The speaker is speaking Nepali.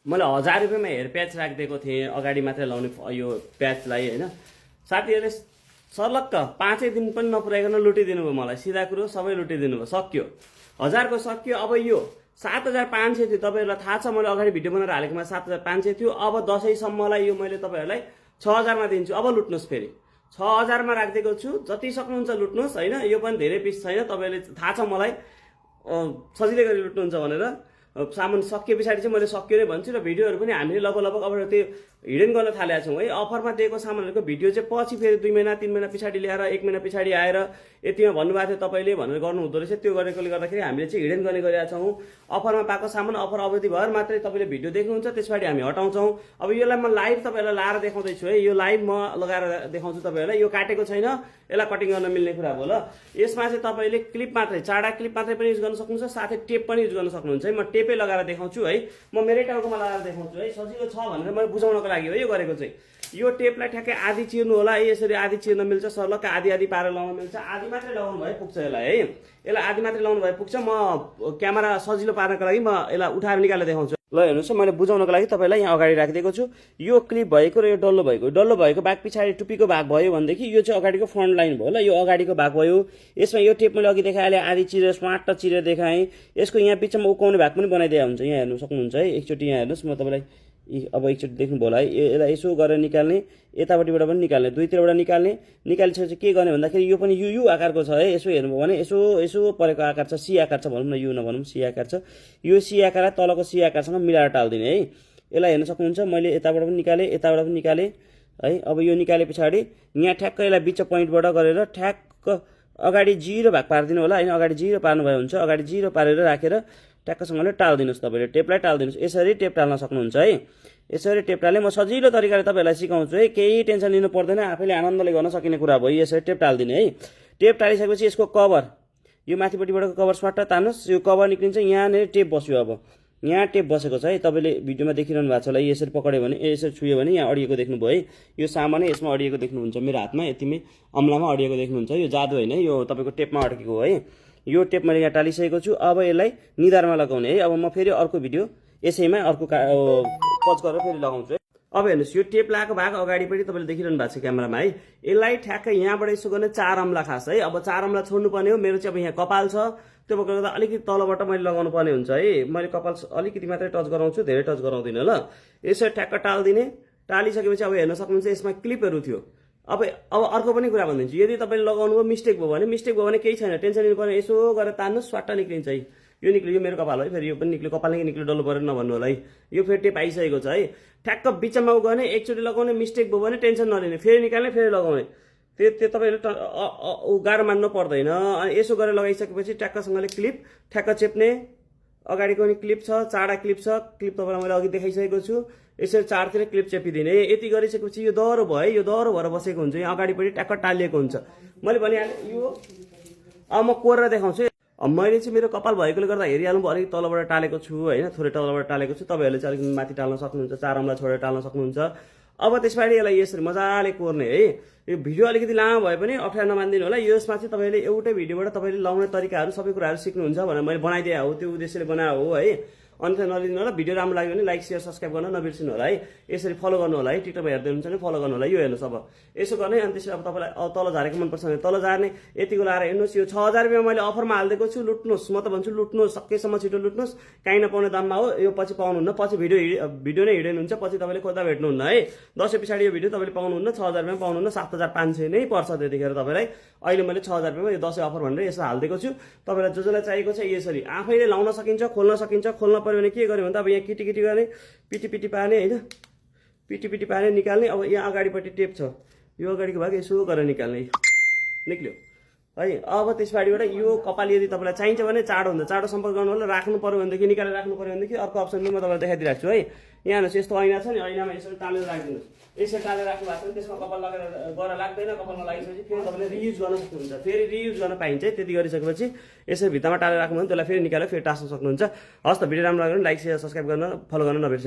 मैले 1000 रुपियाँमा हेयर प्याच राखिदिएको थिएँ अगाडि मात्रै लाउने यो प्याचलाई होइन। साथीहरूले सर्लक्क 5 दिन पनि नपुर्याइकन लुटिदिनु भयो मलाई। सिधा कुरो सबै लुटिदिनु भयो। सक्यो 1000 को सक्यो। अब यो 7500 थियो। तपाईँहरूलाई थाहा छ मैले अगाडि भिडियो बनाएर हालेकोमा 7500 थियो। अब दसैँसम्मलाई यो मैले तपाईँहरूलाई 6000 मा दिन्छु। अब लुट्नुहोस् फेरि 6000 मा राखिदिएको छु। जति सक्नुहुन्छ लुट्नुहोस् होइन। यो पनि धेरै पिस छैन। तपाईँले थाहा छ मलाई सजिलै गरी लुट्नुहुन्छ भनेर। सामान सकिए पछाडि चाहिँ मैले सक्यो नै भन्छु र भिडियोहरू पनि हामीले लगभग अब त्यो हिडन गर्न थालेका छौँ है। अफरमा दिएको सामानहरूको भिडियो चाहिँ पछि फेरि 2 महिना 3 महिना पछाडि ल्याएर 1 महिना पछाडि आएर यतिमा भन्नुभएको थियो तपाईँले भनेर गर्नु हुँदो रहेछ। त्यो गरेकोले गर्दाखेरि हामीले चाहिँ हिडन गर्ने गरेका छौँ। अफरमा पाएको सामान अफर अवधिभर मात्रै तपाईँले भिडियो देख्नुहुन्छ, त्यसपछि हामी हटाउँछौँ। अब यसलाई म लाइभ तपाईँहरूलाई लाएर देखाउँदैछु है। यो लाइभ म लगाएर देखाउँछु तपाईँहरूलाई। यो काटेको छैन, यसलाई कटिङ गर्न मिल्ने कुरा हो ल। यसमा चाहिँ तपाईँले क्लिप मात्रै, चाडा क्लिप मात्रै पनि युज गर्न सक्नुहुन्छ, साथै टेप पनि युज गर्न सक्नुहुन्छ है। म टेपै लगाएर देखाउँछु है। म मेरै टाउकोमा लगाएर देखाउँछु है। सजिलो छ भनेर मैले बुझाउनको लागि हो यो गरेको चाहिँ। यो टेपलाई ठ्याक्कै आधी चिर्नु होला है। यसरी आधी चिर्न मिल्छ, सर्लक्क आधी आधी पारेर लगाउन मिल्छ। आधी मात्रै लगाउनु भए पुग्छ यसलाई है। यसलाई आधी मात्रै लगाउनु भए पुग्छ। म क्यामेरा सजिलो पार्नको लागि म यसलाई उठाएर निकालेर देखाउँछु। ल हेर्नुहोस् मैले बुझाउनको लागि तपाईँलाई यहाँ अगाडि राखिदिएको छु। यो क्लिप भएको र यो डल्लो भएको भाग पछाडि टुप्पीको भाग भयो भनेदेखि यो चाहिँ अगाडिको फ्रन्ट लाइन भयो ल। यो अगाडिको भाग भयो। यसमा यो टेप मैले अघि देखाएँ आधी चिरेर स्मार्ट चिरेर देखाएँ। यसको यहाँ बिचमा उकाउने भाग पनि बनाइदिएको हुन्छ। यहाँ हेर्नु सक्नुहुन्छ है। एकचोटि यहाँ हेर्नुहोस् म तपाईँलाई अब एकचोटि देख्नुभयो होला है। यसलाई यसो गरेर निकाल्ने, यतापट्टिबाट पनि निकाल्ने, दुईतिरबाट निकाल्ने। निकालिसकेपछि के गर्ने भन्दाखेरि यो पनि यु आकारको छ है। यसो हेर्नुभयो भने यसो परेको आकार छ, सी आकार छ भनौँ न, यु नभनौँ सी आकार छ। यो सी आकारलाई तलको सी आकारसँग मिलाएर टाल्दिने है। यसलाई हेर्न सक्नुहुन्छ मैले यताबाट पनि निकालेँ, यताबाट पनि निकालेँ है। अब यो निकाले पछाडि यहाँ ठ्याक्क यसलाई बिच पोइन्टबाट गरेर ठ्याक्क अगाडि 0 भाग पारिदिनु होला होइन। अगाडि 0 पार्नुभयो हुन्छ। अगाडि 0 पारेर राखेर ट्याक्कसँगले टालिदिनुहोस्। तपाईँले टेपलाई टालिदिनुहोस्। यसरी टेप टाल्न सक्नुहुन्छ है। यसरी टेप टाल्ने म सजिलो तरिकाले तपाईँहरूलाई सिकाउँछु है। केही टेन्सन लिनु पर्दैन, आफैले आनन्दले गर्न सकिने कुरा भयो। यसरी टेप टालिदिने है। टेप टालिसकेपछि यसको कभर, यो माथिपट्टिबाट कभर स्वाट तान्नुहोस्। यो कभर निक्लिन्छ। यहाँनिर टेप बस्यो। अब यहाँ टेप बसेको छ है। तपाईँले भिडियोमा देखिरहनु भएको छ होला। यसरी पक्रियो भने, यसरी छुयो भने यहाँ अडिएको देख्नुभयो है। यो सामानै यसमा अडिएको देख्नुहुन्छ मेरो हातमा, यतिमै अम्लामा अडिएको देख्नुहुन्छ। यो जादु होइन है, यो तपाईँको टेपमा अड्केको हो है। यो टेप मैले यहाँ टालिसकेको छु। अब यसलाई निधारमा लगाउने है। अब म फेरि अर्को भिडियो यसैमा अर्को पज गरेर फेरि लगाउँछु है। अब हेर्नुहोस् यो टेप लगाएको भाग अगाडिपट्टि तपाईँले देखिरहनु भएको छ क्यामेरामा है। यसलाई ठ्याक्कै यहाँबाट यसो गर्ने 4 अम्ला खास है। अब 4 अम्ला छोड्नुपर्ने हो। मेरो चाहिँ अब यहाँ कपाल छ, त्यो भएकोले गर्दा अलिकति तलबाट मैले लगाउनु पर्ने हुन्छ है। मैले कपाल अलिकति मात्रै टच गराउँछु, धेरै टच गराउँदिनँ ल। यसरी ठ्याक्क टालिदिने। टालिसकेपछि अब हेर्न सक्नुहुन्छ यसमा क्लिपहरू थियो। अब अर्को पनि कुरा भनिदिन्छु। यदि तपाईँले लगाउनु भयो मिस्टेक भयो भने केही छैन, टेन्सन लिनुपर्ने। यसो गरेर तान्नुहोस्, स्वाट्ट निक्लिन्छ है। यो निक्ल्यो, यो मेरो कपाल है। फेरि यो पनि निक्ल्यो, कपाल नै निक्ल्यो, डल्लो परेर नभन्नु होला है। यो फेरि टेप आइसकेको छ है। ठ्याक्क बिचमा गर्ने, एकचोटि लगाउने, मिस्टेक भयो भने टेन्सन नलिने, फेरि निकाल्ने, फेरि लगाउने। त्यो तपाईँले गाह्रो मान्नु पर्दैन। अनि यसो गरेर लगाइसकेपछि ट्याक्कसँगले क्लिप ठ्याक्क चेप्ने। अगाडिको पनि क्लिप छ, चाडा क्लिप छ। क्लिप तपाईँलाई मैले अघि देखाइसकेको छु। यसरी चारतिर क्लिप चेपिदिने। यति गरिसकेपछि यो दह्रो भयो है। यो दह्रो भएर बसेको हुन्छ। यहाँ अगाडिपट्टि ट्याक्क टालिएको हुन्छ। मैले भनिहालेँ यो। अब म कोरेर देखाउँछु। अब मैले चाहिँ मेरो कपाल भएकोले गर्दा हेरिहाल्नु भयो, अलिक तलबाट टालेको छु होइन, थोरै तलबाट टालेको छु। तपाईँहरूले चाहिँ अलिक माथि टाल्न सक्नुहुन्छ, 4 अम्ला छोडेर टाल्न सक्नुहुन्छ। अब त्यसपछि यसलाई यसरी मजाले कोर्ने है। यो भिडियो अलिकति लामो भए पनि अप्ठ्यारो नमानिदिनु होला। यसमा चाहिँ तपाईँले एउटै भिडियोबाट तपाईँले लाउने तरिकाहरू सबै कुराहरू सिक्नुहुन्छ भनेर मैले बनाइदिए हो, त्यो उद्देश्यले बनाएको हो है। अन्त नलिदिनु होला। भिडियो राम्रो लाग्यो भने लाइक सेयर सब्सक्राइब गर्न नबिर्सिनु होला है। यसरी फलो गर्नु होला है। टिकटकमा हेर्दै हुनुहुन्छ भने फलो गर्नु होला। यो हेर्नुहोस् अब यसो गर्ने। अनि त्यसरी अब तपाईँलाई तल झारेको मनपर्छ भने तल झार्ने। यतिको लाएर हेर्नुहोस्। यो 6000 रुपियाँमा मैले अफरमा हालिदिएको छु। लुट्नुहोस्, म त भन्छु लुट्नुहोस्, सकेसम्म छिटो लुट्नुहोस्। काहीँ नपाउने दाममा हो। यो पछि पाउनुहुन्न, पछि भिडियो नै हिडन हुन्छ, पछि तपाईँले खोज्दा भेट्नुहुन्न है। दसैँ पछाडि यो भिडियो तपाईँले पाउनुहुन्न। 6000 रुपियाँमा पाउनुहुन्न, 7500 नै पर्छ त्यतिखेर तपाईँलाई। अहिले मैले 6000 रुपियाँमा यो दसैँ अफर भनेर यसो हालिदिएको छु। तपाईँलाई जसलाई चाहिएको छ यसरी आफैले लाउन सकिन्छ, खोल्न सकिन्छ। खोल्न पर्यो भने के गर्यो भने अब यहाँ किटी गर्ने, पिटी पार्ने होइन, पिटी पार्ने, निकाल्ने। अब यहाँ अगाडिपट्टि टेप छ, यो अगाडिको भाग यसो गरेर निकाल्ने, निक्ल्यो है। अब त्यसपछाडिबाट यो कपाल यदि तपाईँलाई चाहिन्छ भने चाँडो हुन्छ, चाँडो सम्पर्क गर्नु होला। राख्नु पर्यो भनेदेखि, निकालेर राख्नु पर्यो भनेदेखि अर्को अप्सन पनि म तपाईँलाई देखाइदिइरहेको छु है। यहाँ हेर्नुहोस् यस्तो ऐना छ नि, ऐनामा यसरी टालेर राखिदिनुहोस्। यसरी टालेर राख्नु भएको छ भने त्यसमा कपाल गरेर लाग्दैन। कपालमा लागिसकेपछि फेरि तपाईँले रियुज गर्न सक्नुहुन्छ, फेरि रियुज गर्न पाइन्छ है। त्यति गरिसकेपछि यसरी भित्तामा टालेर राख्नु भने त्यसलाई फेरि निकालेर फेरि टास्न सक्नुहुन्छ। हस् त, भिडियो राम्रो लाग्यो भने लाइक सेयर सब्सक्राइब गर्न, फलो गर्न नबिर्सिनु।